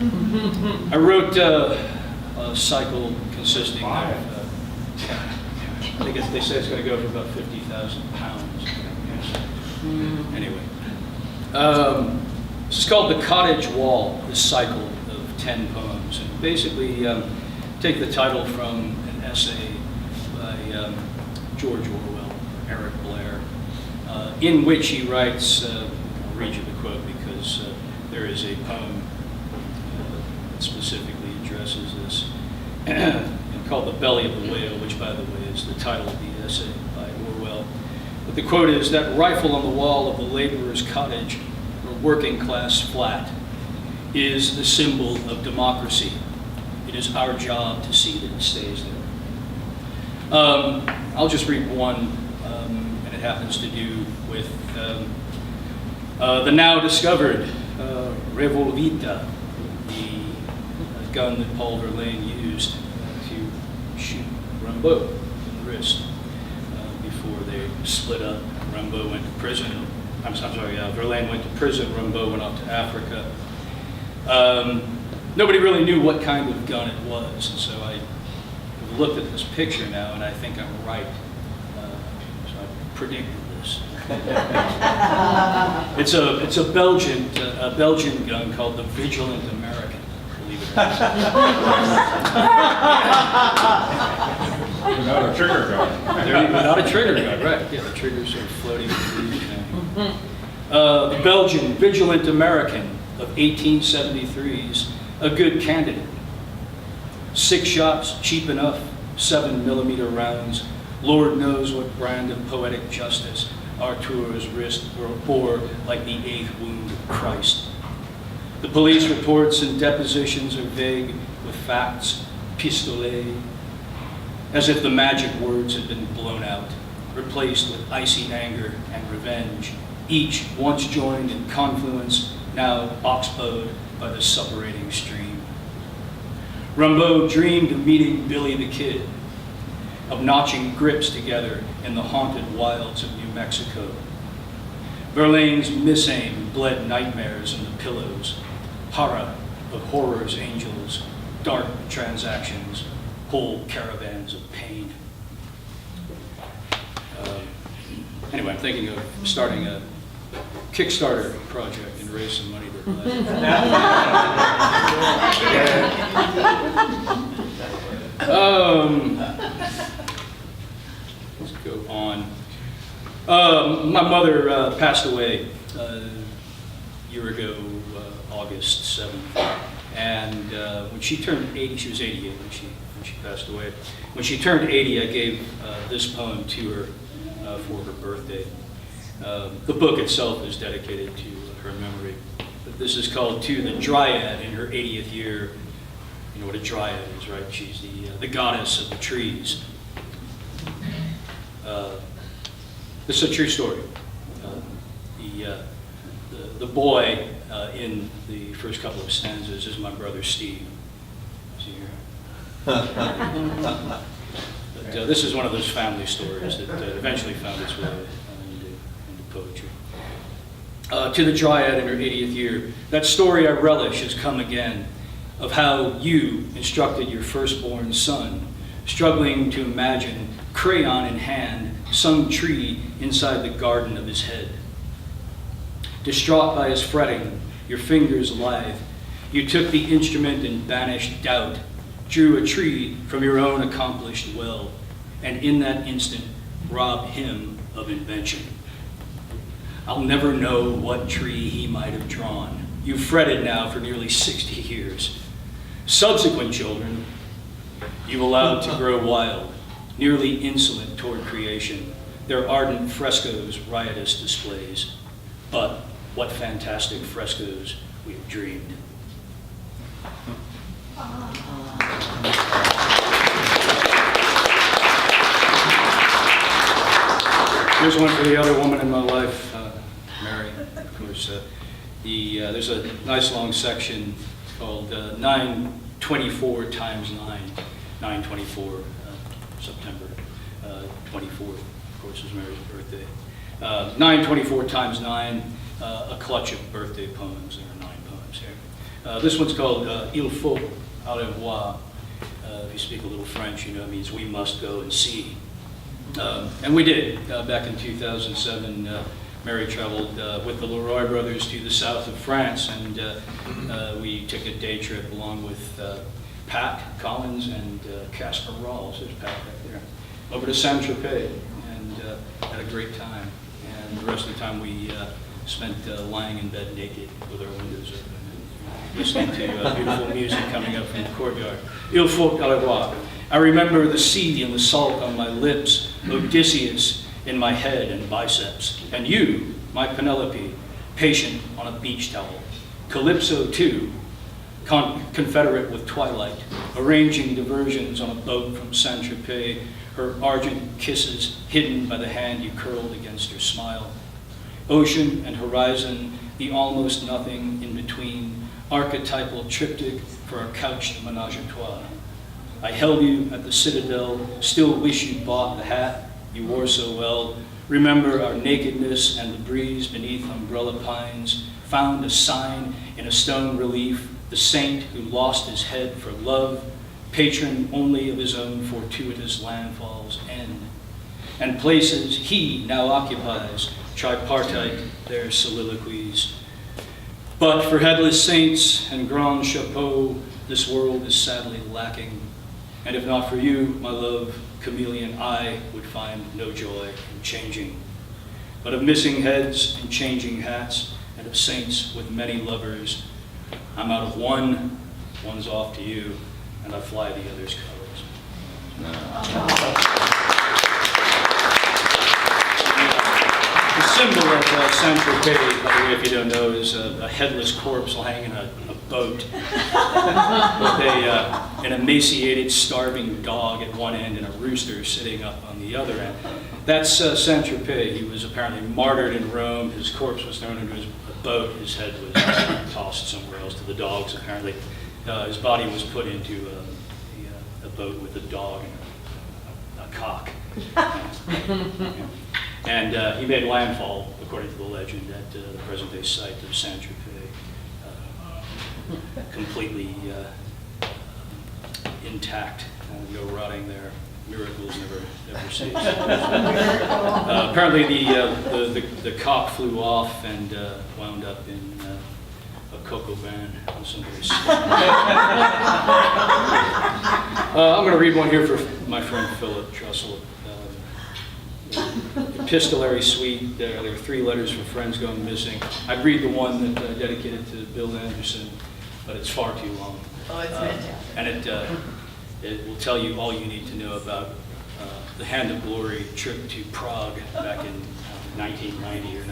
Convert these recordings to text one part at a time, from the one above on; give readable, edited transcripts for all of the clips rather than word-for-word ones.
I wrote a cycle consisting of, I think they say it's going to go for about 50,000 pounds. Anyway, this is called the Cottage Wall, this cycle of 10 poems. And basically take the title from an essay by George Orwell, Eric Blair, in which he writes, I'll read you the quote because there is a poem that specifically addresses this, called The Belly of the Whale, which, by the way, is the title of the essay by Orwell. But the quote is, "That rifle on the wall of the laborer's cottage, or working class flat, is the symbol of democracy. It is our job to see that it stays there." I'll just read one, and it happens to do with the now discovered Revolvita, the gun that Paul Verlaine used to shoot Rimbaud in the wrist before they split up. Rimbaud went to prison. Verlaine went to prison. Rimbaud went off to Africa. Nobody really knew what kind of gun it was, and so I looked at this picture now, and I think I'm right. So I predicted this. It's a Belgian gun called the Vigilant American. Believe it or not. Without a trigger gun. Without a trigger gun, right? Yeah, the trigger's sort of floating. The Belgian Vigilant American of 1873's a good candidate. 6 shots, cheap enough, 7mm rounds. Lord knows what brand of poetic justice Arthur's wrist bore like the 8th wound of Christ. The police reports and depositions are vague with facts, pistolet, as if the magic words had been blown out, replaced with icy anger and revenge, each once joined in confluence, now oxbowed by the separating stream. Rimbaud dreamed of meeting Billy the Kid, of notching grips together in the haunted wilds of New Mexico. Verlaine's misaim bled nightmares in the pillows, horror of horror's angels, dark transactions, whole caravans of pain. Anyway, I'm thinking of starting a Kickstarter project and raise some money to buy let's go on. My mother passed away a year ago, August 7th. And when she turned 80, she was 88 when she passed away. When she turned 80, I gave this poem to her for her birthday. The book itself is dedicated to her memory. But this is called To the Dryad in her 80th year. You know what a dryad is, right? She's the goddess of the trees. This is a true story. The boy in the first couple of stanzas is my brother Steve. See here. But this is one of those family stories that eventually found its way into poetry. To the Dryad in her 80th year, that story I relish has come again, of how you instructed your firstborn son, struggling to imagine, crayon in hand, some tree inside the garden of his head. Distraught by his fretting, your fingers lithe, you took the instrument and banished doubt, drew a tree from your own accomplished well, and in that instant robbed him of invention. I'll never know what tree he might have drawn. You've fretted now for nearly 60 years. Subsequent children, you've allowed to grow wild, nearly insolent toward creation, their ardent frescoes, riotous displays. But what fantastic frescoes we have dreamed. Here's one for the other woman in my life, Mary. Of course, there's a nice long section called 924 times 9. 924, September 24th, of course, is Mary's birthday. 924 times 9, a clutch of birthday poems. There are 9 poems here. This one's called Il faut aller voir. If you speak a little French, you know it means we must go and see. And we did. Back in 2007, Mary traveled with the Leroy brothers to the south of France, and we took a day trip along with Pat Collins and Casper Rawls, there's Pat back there, over to Saint-Tropez, and had a great time. And the rest of the time we spent lying in bed naked with our windows open, listening to beautiful music coming up from the courtyard. Il faut aller voir. I remember the sea and the salt on my lips, Odysseus in my head and biceps, and you, my Penelope, patient on a beach towel. Calypso, too, confederate with twilight, arranging diversions on a boat from Saint-Tropez, her argent kisses hidden by the hand you curled against her smile. Ocean and horizon, the almost nothing in between, archetypal triptych for our couched menage a trois. I held you at the Citadel, still wish you'd bought the hat you wore so well. Remember our nakedness and the breeze beneath umbrella pines, found a sign in a stone relief, the saint who lost his head for love, patron only of his own fortuitous landfall's end. And places he now occupies, tripartite their soliloquies. But for headless saints and grand chapeaux, this world is sadly lacking. And if not for you, my love, chameleon, I would find no joy in changing. But of missing heads and changing hats, and of saints with many lovers, I'm out of one, one's off to you, and I fly the other's colors. The symbol of Saint-Tropez, by the way, if you don't know, is a headless corpse lying in a boat with an emaciated, starving dog at one end and a rooster sitting up on the other end. That's Saint-Tropez. He was apparently martyred in Rome. His corpse was thrown into his boat. His head was tossed somewhere else to the dogs, apparently. His body was put into a boat with a dog and a cock. And he made landfall, according to the legend, at the present-day site of Saint-Tropez, completely intact, no rotting there. Miracles never cease. Apparently, the cock flew off and wound up in a cocoa van on somebody's. I'm going to read one here for my friend Philip Trussell. Epistolary suite. There are 3 letters for friends going missing. I'd read the one that dedicated to Bill Anderson, but it's far too long. Oh, it's fantastic. And it will tell you all you need to know about the Hand of Glory trip to Prague back in 1990 or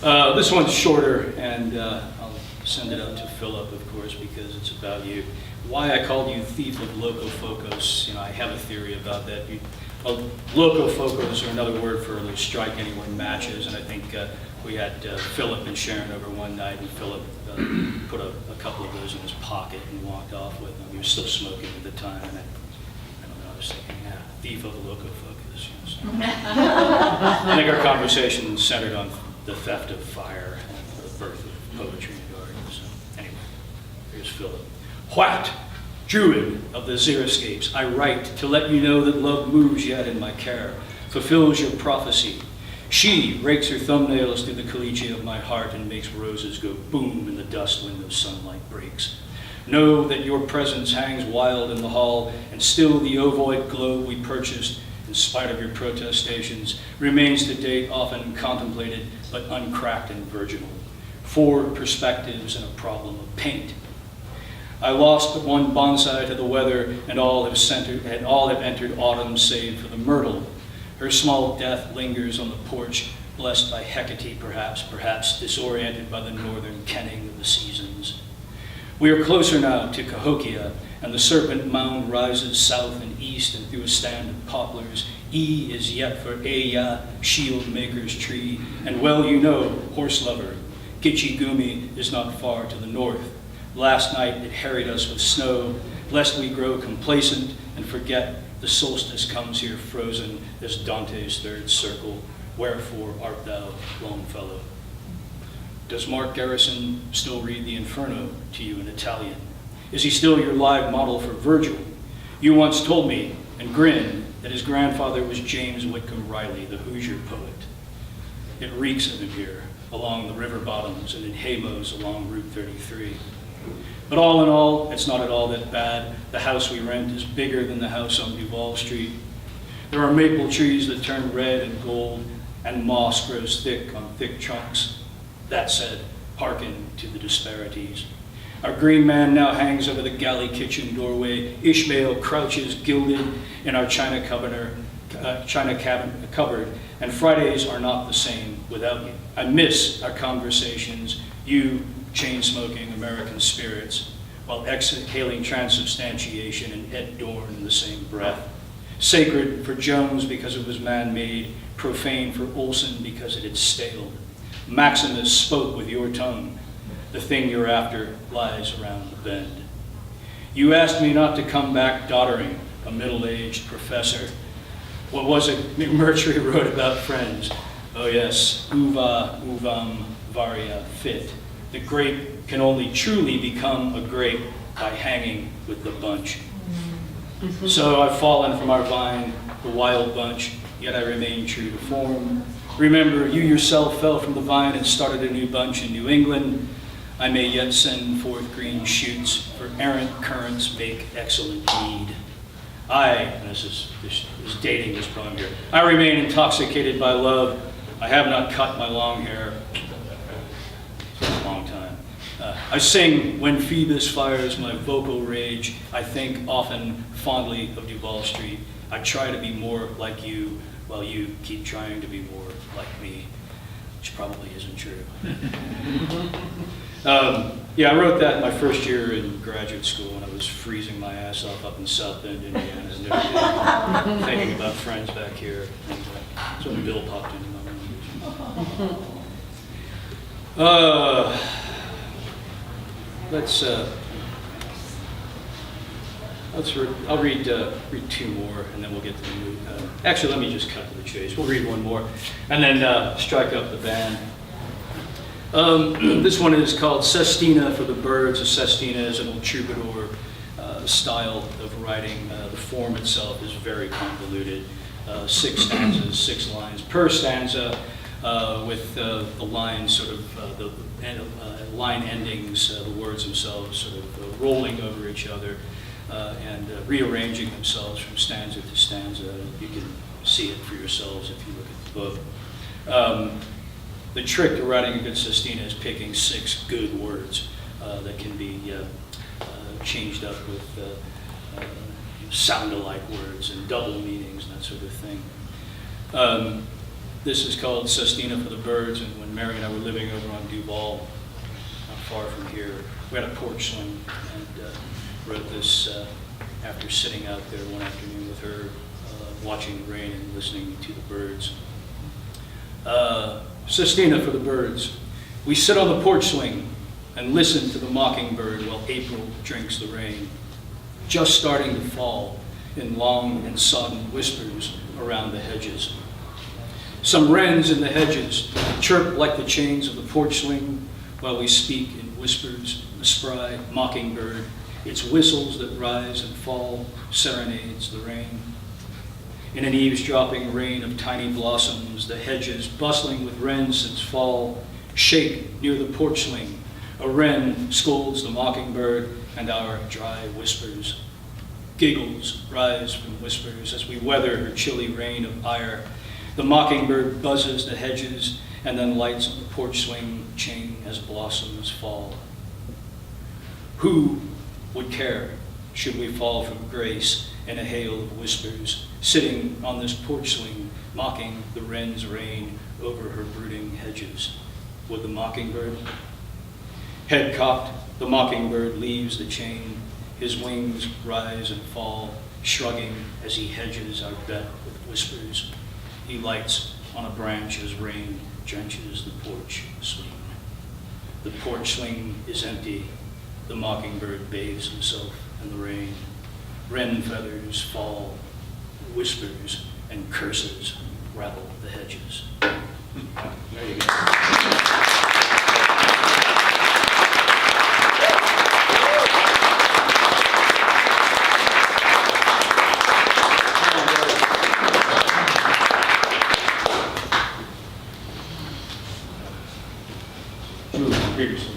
91. This one's shorter, and I'll send it up to Philip, of course, because it's about you. Why I called you thief of locofocus, I have a theory about that. Locofocus, or another word for those strike anywhere matches, and I think we had Philip and Sharon over one night, and Philip put a couple of those in his pocket and walked off with them. He was still smoking at the time, and I don't know, I was thinking, thief of the locofocus. So. I think our conversation centered on the theft of fire and the birth of poetry in the garden. So anyway, here's Philip. What? Druid of the xeriscapes, I write to let you know that love moves yet in my care, fulfills your prophecy. She rakes her thumbnails through the collegia of my heart and makes roses go boom in the dust when the sunlight breaks. Know that your presence hangs wild in the hall, and still the ovoid globe we purchased, in spite of your protestations, remains to date often contemplated but uncracked and virginal. 4 perspectives and a problem of paint. I lost but one bonsai to the weather, and all have entered autumn save for the myrtle. Her small death lingers on the porch, blessed by Hecate perhaps disoriented by the northern kenning of the seasons. We are closer now to Cahokia, and the serpent mound rises south and east and through a stand of poplars. E is yet for Eya, shield maker's tree, and well you know, horse lover, Gichigumi is not far to the north. Last night it harried us with snow, lest we grow complacent and forget the solstice comes here frozen as Dante's third circle. Wherefore art thou, Longfellow? Does Mark Garrison still read the Inferno to you in Italian? Is he still your live model for Virgil? You once told me, and grinned, that his grandfather was James Whitcomb Riley, the Hoosier poet. It reeks of him here, along the river bottoms and in haymows along Route 33. But all in all, it's not at all that bad. The house we rent is bigger than the house on Duval Street. There are maple trees that turn red and gold, and moss grows thick on thick trunks. That said, hearken to the disparities. Our green man now hangs over the galley kitchen doorway. Ishmael crouches gilded in our china cupboard, and Fridays are not the same without you. I miss our conversations, you chain-smoking American spirits, while exhaling transubstantiation and Ed Dorn in the same breath. Sacred for Jones because it was man-made, profane for Olson because it had staled. Maximus spoke with your tongue. The thing you're after lies around the bend. You asked me not to come back doddering, a middle-aged professor. What was it McMurtry wrote about friends? Oh yes, uva, uvam, varia, fit. The grape can only truly become a grape by hanging with the bunch. So I've fallen from our vine, the wild bunch, yet I remain true to form. Remember, you yourself fell from the vine and started a new bunch in New England. I may yet send forth green shoots, for errant currents make excellent mead. And this is dating this poem here, I remain intoxicated by love. I have not cut my long hair. It's a long time. I sing when Phoebus fires my vocal rage. I think often fondly of Duval Street. I try to be more like you, while you keep trying to be more like me, which probably isn't true. Yeah, I wrote that my first year in graduate school when I was freezing my ass off up in South Bend, Indiana, and thinking about friends back here. And, so when Bill popped into my room. I'll read two more, and then we'll get to the movie. Actually, let me just cut to the chase. We'll read one more, and then strike up the band. This one is called Sestina for the Birds. A sestina is an old troubadour style of writing. The form itself is very convoluted. 6 stanzas, 6 lines per stanza, with the lines sort of, the line endings, the words themselves sort of rolling over each other and rearranging themselves from stanza to stanza. You can see it for yourselves if you look at the book. The trick to writing a good sestina is picking 6 good words that can be changed up with sound-alike words and double meanings and that sort of thing. This is called Sestina for the Birds, and when Mary and I were living over on Duval, not far from here, we had a porch swing, and wrote this after sitting out there one afternoon with her, watching the rain and listening to the birds. Sestina for the Birds. We sit on the porch swing and listen to the mockingbird while April drinks the rain, just starting to fall in long and sodden whispers around the hedges. Some wrens in the hedges chirp like the chains of the porch swing while we speak in whispers. The spry mockingbird, its whistles that rise and fall, serenades the rain. In an eavesdropping rain of tiny blossoms, the hedges, bustling with wrens since fall, shake near the porch swing. A wren scolds the mockingbird, and our dry whispers. Giggles rise from whispers as we weather her chilly rain of ire. The mockingbird buzzes the hedges and then lights on the porch swing chain as blossoms fall. Who would care should we fall from grace in a hail of whispers, sitting on this porch swing, mocking the wren's rain over her brooding hedges? Would the mockingbird? Head cocked, the mockingbird leaves the chain. His wings rise and fall, shrugging as he hedges our bet with whispers. He lights on a branch as rain drenches the porch swing. The porch swing is empty. The mockingbird bathes himself in the rain. Wren feathers fall, whispers and curses rattle the hedges. There you go. Julie previously.